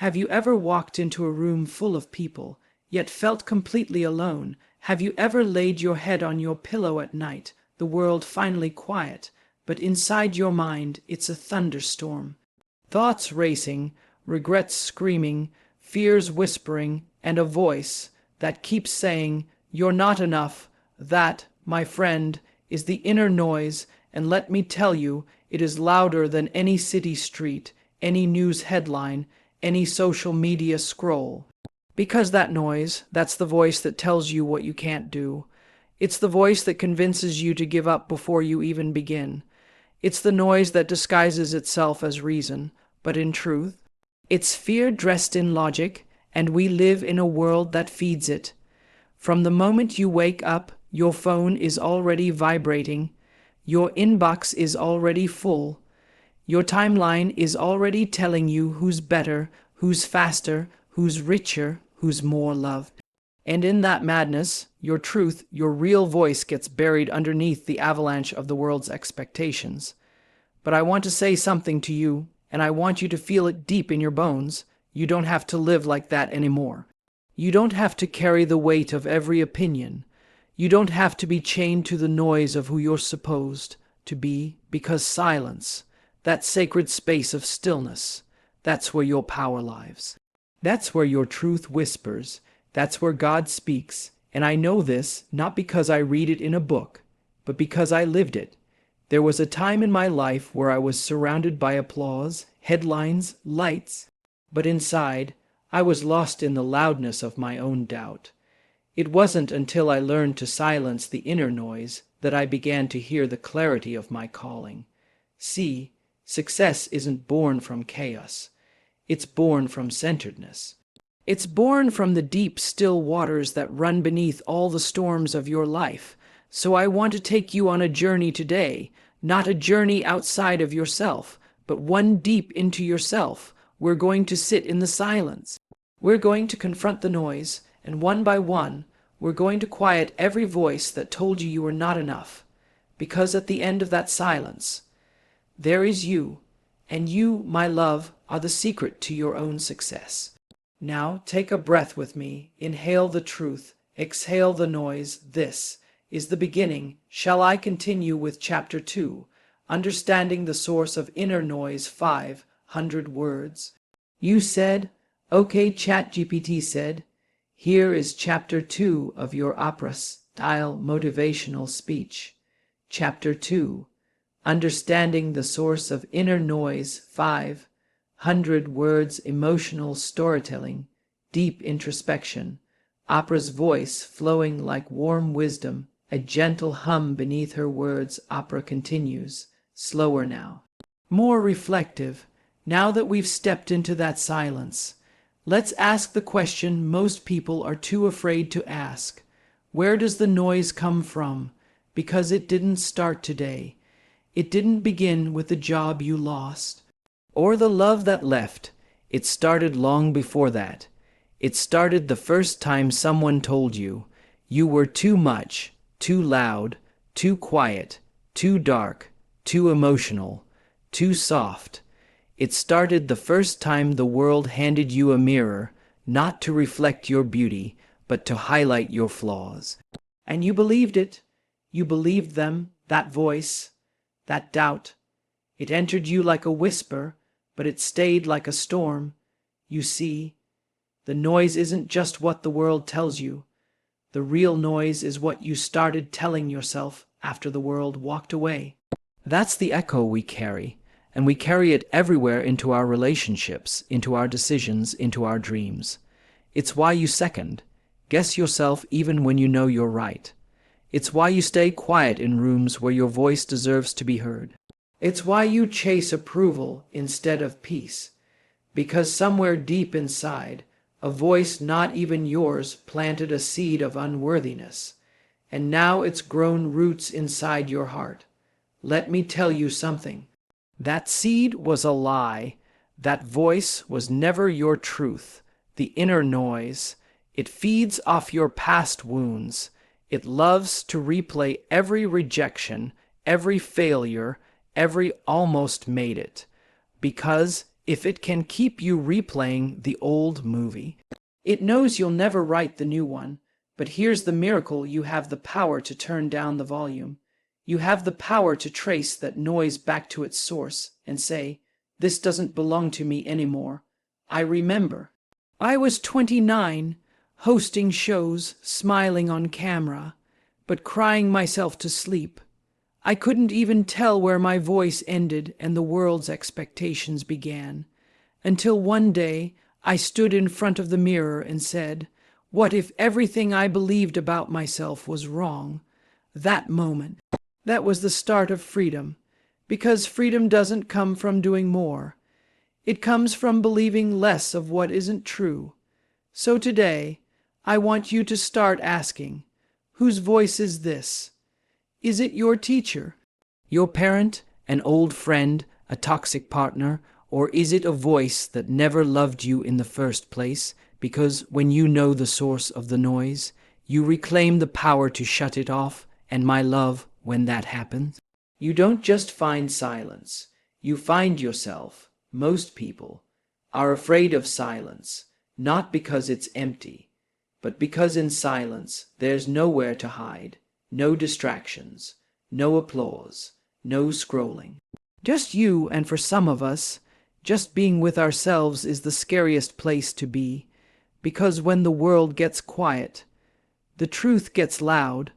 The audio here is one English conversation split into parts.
Have you ever walked into a room full of people, yet felt completely alone? Have you ever laid your head on your pillow at night, the world finally quiet, but inside your mind it's a thunderstorm? Thoughts racing, regrets screaming, fears whispering, and a voice that keeps saying, "You're not enough." That, my friend, is the inner noise, and let me tell you, it is louder than any city street, any news headline, any social media scroll. Because that noise, that's the voice that tells you what you can't do. It's the voice that convinces you to give up before you even begin. It's the noise that disguises itself as reason, but in truth, it's fear dressed in logic, and we live in a world that feeds it. From the moment you wake up, your phone is already vibrating. Your inbox is already full. Your timeline is already telling you who's better, who's faster, who's richer, who's more loved. And in that madness, your truth, your real voice gets buried underneath the avalanche of the world's expectations. But I want to say something to you, and I want you to feel it deep in your bones. You don't have to live like that anymore. You don't have to carry the weight of every opinion. You don't have to be chained to the noise of who you're supposed to be, because silence, that sacred space of stillness, that's where your power lives. That's where your truth whispers. That's where God speaks. And I know this not because I read it in a book, but because I lived it. There was a time in my life where I was surrounded by applause, headlines, lights, but inside, I was lost in the loudness of my own doubt. It wasn't until I learned to silence the inner noise that I began to hear the clarity of my calling. See, success isn't born from chaos. It's born from centeredness. It's born from the deep, still waters that run beneath all the storms of your life. So I want to take you on a journey today, not a journey outside of yourself, but one deep into yourself. We're going to sit in the silence. We're going to confront the noise, and one by one, we're going to quiet every voice that told you were not enough. Because at the end of that silence, there is you, and you, my love, are the secret to your own success. Now take a breath with me. Inhale the truth. Exhale the noise. This is the beginning. Shall I continue with Chapter 2, Understanding the Source of Inner Noise, 500 words? You said, "Okay," ChatGPT said. Here is Chapter 2 of your Oprah-style motivational speech. Chapter 2, Understanding the Source of Inner Noise, 500 words. Emotional storytelling, deep introspection, Oprah's voice flowing like warm wisdom, a gentle hum beneath her words. Oprah continues, slower now, more reflective. Now that we've stepped into that silence, let's ask the question most people are too afraid to ask. Where does the noise come from? Because it didn't start today. It didn't begin with the job you lost or the love that left. It started long before that. It started the first time someone told you you were too much, too loud, too quiet, too dark, too emotional, too soft. It started the first time the world handed you a mirror, not to reflect your beauty, but to highlight your flaws. And you believed it. You believed them, that voice, that doubt. It entered you like a whisper, but it stayed like a storm. You see, the noise isn't just what the world tells you. The real noise is what you started telling yourself after the world walked away. That's the echo we carry, and we carry it everywhere into our relationships, into our decisions, into our dreams. It's why you second, guess yourself even when you know you're right. It's why you stay quiet in rooms where your voice deserves to be heard. It's why you chase approval instead of peace, because somewhere deep inside, a voice not even yours planted a seed of unworthiness, and now it's grown roots inside your heart. Let me tell you something. That seed was a lie. That voice was never your truth. The inner noise, it feeds off your past wounds. It loves to replay every rejection, every failure, every almost made it, because if it can keep you replaying the old movie. It knows you'll never write the new one, but here's the miracle: you have the power to turn down the volume. You have the power to trace that noise back to its source and say, "This doesn't belong to me anymore. I remember. I was 29, hosting shows, smiling on camera, but crying myself to sleep. I couldn't even tell where my voice ended and the world's expectations began, until one day I stood in front of the mirror and said, 'What if everything I believed about myself was wrong?' That moment, that was the start of freedom, because freedom doesn't come from doing more. It comes from believing less of what isn't true. So today, I want you to start asking, whose voice is this? Is it your teacher, your parent, an old friend, a toxic partner, or is it a voice that never loved you in the first place, because when you know the source of the noise, you reclaim the power to shut it off? And my love, when that happens, you don't just find silence, you find yourself. Most people are afraid of silence, not because it's empty, but because in silence there's nowhere to hide, no distractions, no applause, no scrolling. Just you, and for some of us, just being with ourselves is the scariest place to be, because when the world gets quiet, the truth gets loud.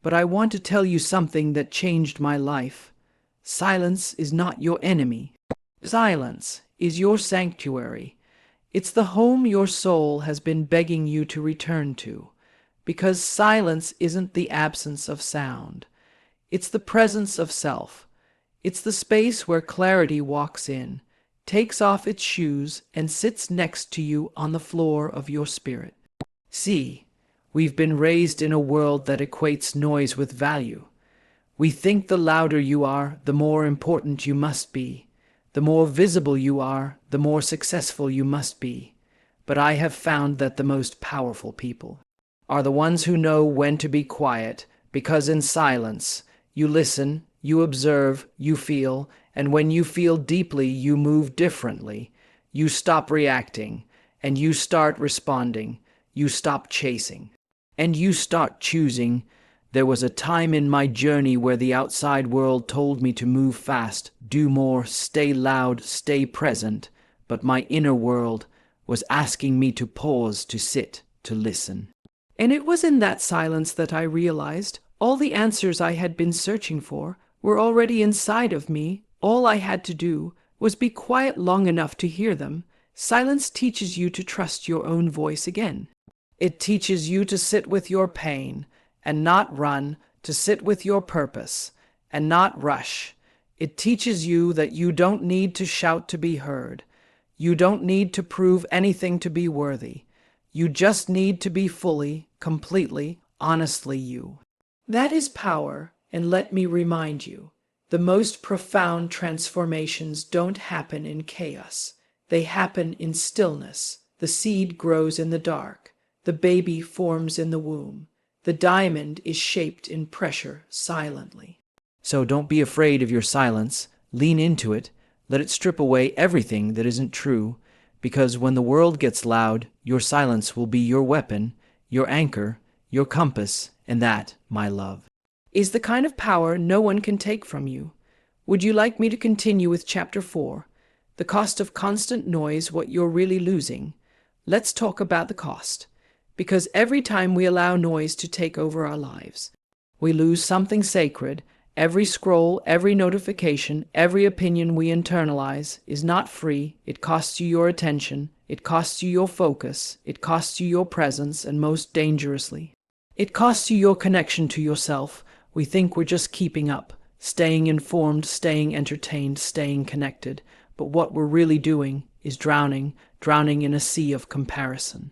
But I want to tell you something that changed my life. Silence is not your enemy. Silence is your sanctuary. It's the home your soul has been begging you to return to, because silence isn't the absence of sound. It's the presence of self. It's the space where clarity walks in, takes off its shoes, and sits next to you on the floor of your spirit. See, we've been raised in a world that equates noise with value. We think the louder you are, the more important you must be. The more visible you are, the more successful you must be. But I have found that the most powerful people are the ones who know when to be quiet, because in silence, you listen, you observe, you feel, and when you feel deeply, you move differently. You stop reacting, and you start responding. You stop chasing, and you start choosing. There was a time in my journey where the outside world told me to move fast, do more, stay loud, stay present, but my inner world was asking me to pause, to sit, to listen. And it was in that silence that I realized all the answers I had been searching for were already inside of me. All I had to do was be quiet long enough to hear them. Silence teaches you to trust your own voice again. It teaches you to sit with your pain and not run, to sit with your purpose and not rush. It teaches you that you don't need to shout to be heard. You don't need to prove anything to be worthy. You just need to be fully, completely, honestly you. That is power, and let me remind you, the most profound transformations don't happen in chaos. They happen in stillness. The seed grows in the dark. The baby forms in the womb. The diamond is shaped in pressure silently. So don't be afraid of your silence. Lean into it. Let it strip away everything that isn't true, because when the world gets loud, your silence will be your weapon, your anchor, your compass, and that, my love, is the kind of power no one can take from you. Would you like me to continue with Chapter 4? The cost of constant noise, what you're really losing. Let's talk about the cost. Because every time we allow noise to take over our lives, we lose something sacred. Every scroll, every notification, every opinion we internalize is not free. It costs you your attention. It costs you your focus. It costs you your presence, and most dangerously, it costs you your connection to yourself. We think we're just keeping up, staying informed, staying entertained, staying connected. But what we're really doing is drowning in a sea of comparison.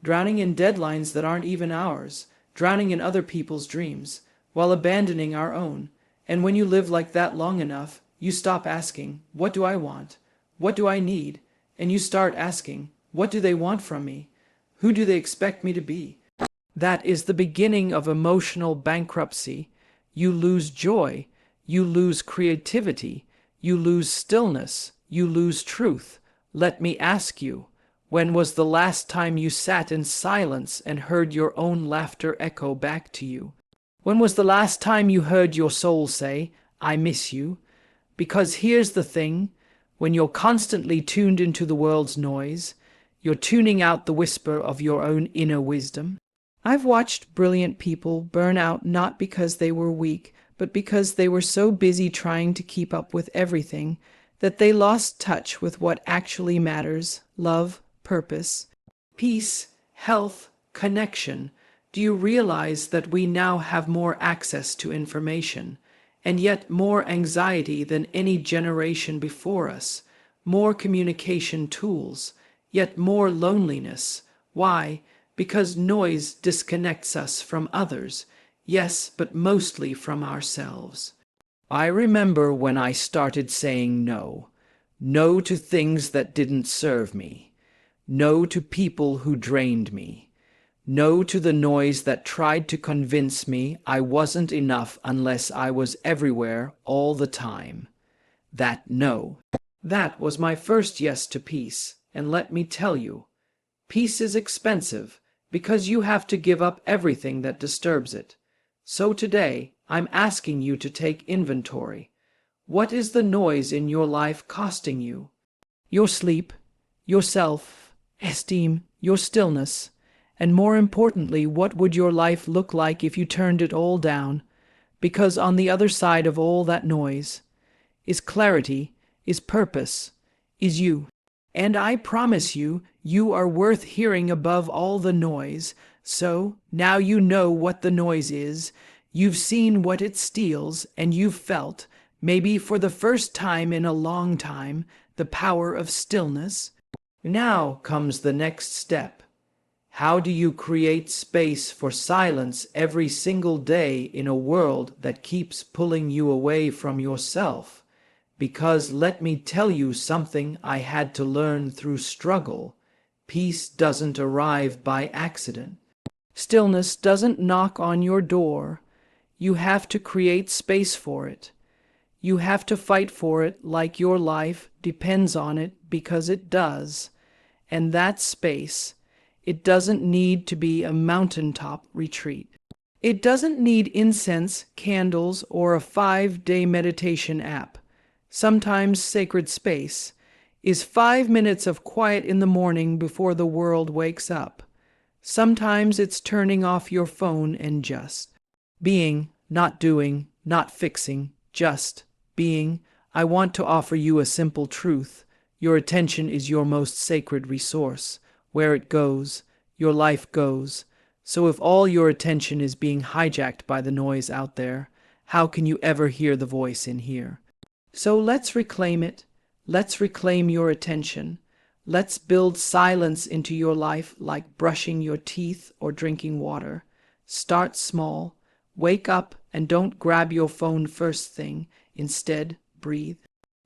Drowning in deadlines that aren't even ours. Drowning in other people's dreams, while abandoning our own. And when you live like that long enough, you stop asking, what do I want? What do I need? And you start asking, what do they want from me? Who do they expect me to be? That is the beginning of emotional bankruptcy. You lose joy. You lose creativity. You lose stillness. You lose truth. Let me ask you, when was the last time you sat in silence and heard your own laughter echo back to you? When was the last time you heard your soul say, "I miss you"? Because here's the thing, when you're constantly tuned into the world's noise, you're tuning out the whisper of your own inner wisdom. I've watched brilliant people burn out not because they were weak, but because they were so busy trying to keep up with everything that they lost touch with what actually matters: love, purpose, peace, health, connection. Do you realize that we now have more access to information, and yet more anxiety than any generation before us, more communication tools, yet more loneliness? Why? Because noise disconnects us from others, yes, but mostly from ourselves. I remember when I started saying no. No to things that didn't serve me. No to people who drained me. No to the noise that tried to convince me I wasn't enough unless I was everywhere all the time. That no. That was my first yes to peace, and let me tell you, peace is expensive because you have to give up everything that disturbs it. So today, I'm asking you to take inventory. What is the noise in your life costing you? Your sleep, your self-esteem, your stillness, and more importantly, what would your life look like if you turned it all down? Because on the other side of all that noise is clarity, is purpose, is you. And I promise you, you are worth hearing above all the noise. So, now you know what the noise is, you've seen what it steals, and you've felt, maybe for the first time in a long time, the power of stillness. Now comes the next step. How do you create space for silence every single day in a world that keeps pulling you away from yourself? Because let me tell you something I had to learn through struggle. Peace doesn't arrive by accident. Stillness doesn't knock on your door. You have to create space for it. You have to fight for it like your life depends on it, because it does. And that space, it doesn't need to be a mountaintop retreat. It doesn't need incense, candles, or a 5-day meditation app. Sometimes sacred space is 5 minutes of quiet in the morning before the world wakes up. Sometimes it's turning off your phone and just being, not doing, not fixing, just being. I want to offer you a simple truth. Your attention is your most sacred resource. Where it goes, your life goes. So if all your attention is being hijacked by the noise out there, how can you ever hear the voice in here? So let's reclaim it. Let's reclaim your attention. Let's build silence into your life like brushing your teeth or drinking water. Start small. Wake up and don't grab your phone first thing. Instead, breathe.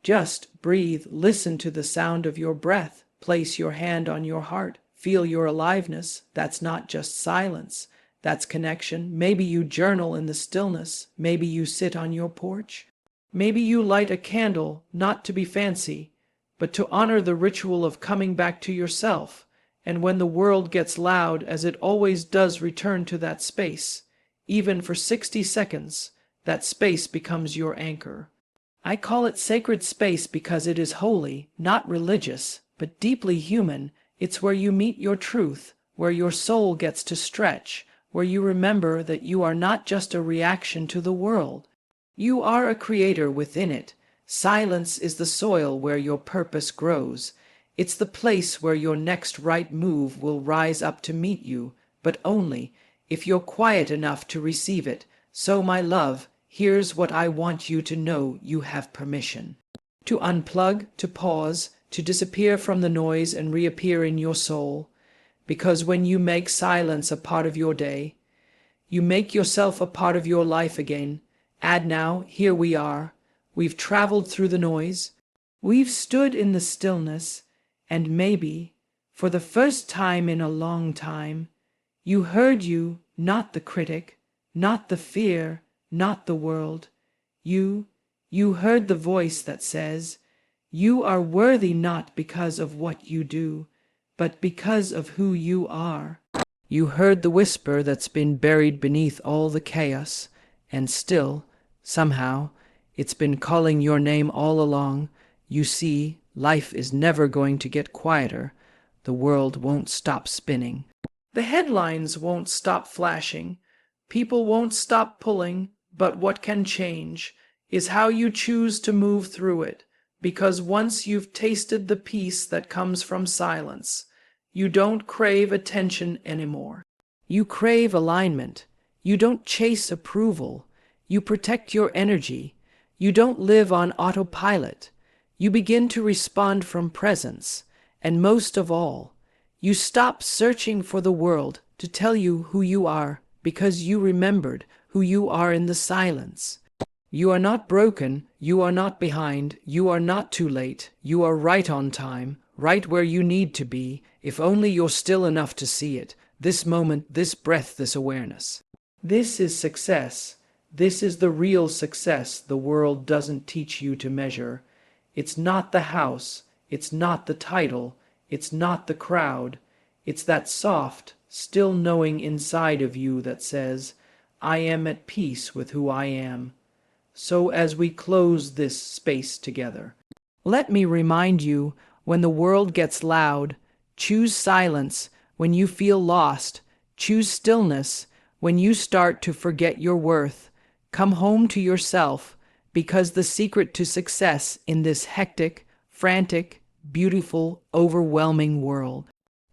Just breathe. Listen to the sound of your breath. Place your hand on your heart. Feel your aliveness. That's not just silence. That's connection. Maybe you journal in the stillness. Maybe you sit on your porch. Maybe you light a candle, not to be fancy, but to honor the ritual of coming back to yourself. And when the world gets loud, as it always does, return to that space. Even for 60 seconds, that space becomes your anchor. I call it sacred space because it is holy, not religious, but deeply human. It's where you meet your truth, where your soul gets to stretch, where you remember that you are not just a reaction to the world. You are a creator within it. Silence is the soil where your purpose grows. It's the place where your next right move will rise up to meet you, but only if you're quiet enough to receive it. So, my love, here's what I want you to know: you have permission to unplug, to pause, to disappear from the noise and reappear in your soul. Because when you make silence a part of your day, you make yourself a part of your life again. And now, here we are. We've traveled through the noise. We've stood in the stillness, and maybe, for the first time in a long time, you heard you, not the critic, not the fear, not the world. You heard the voice that says, You are worthy not because of what you do, but because of who you are. You heard the whisper that's been buried beneath all the chaos, and still, somehow, it's been calling your name all along. You see, life is never going to get quieter. The world won't stop spinning. The headlines won't stop flashing. People won't stop pulling, but what can change is how you choose to move through it, because once you've tasted the peace that comes from silence, you don't crave attention anymore. You crave alignment. You don't chase approval. You protect your energy. You don't live on autopilot. You begin to respond from presence. And most of all, you stop searching for the world to tell you who you are because you remembered who you are in the silence. You are not broken. You are not behind. You are not too late. You are right on time, right where you need to be, if only you're still enough to see it, this moment, this breath, this awareness. This is success. This is the real success the world doesn't teach you to measure. It's not the house. It's not the title. It's not the crowd. It's that soft, still knowing inside of you that says, I am at peace with who I am. So as we close this space together, let me remind you, when the world gets loud, choose silence. When you feel lost, choose stillness. When you start to forget your worth, come home to yourself, because the secret to success in this hectic, frantic, beautiful, overwhelming world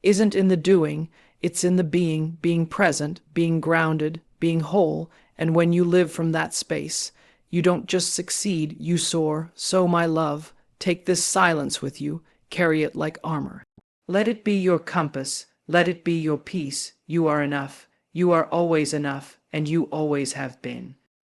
isn't in the doing, it's in the being present, being grounded, being whole. And when you live from that space, you don't just succeed, you soar. So, my love, take this silence with you, carry it like armor. Let it be your compass, let it be your peace. You are enough, you are always enough, and you always have been.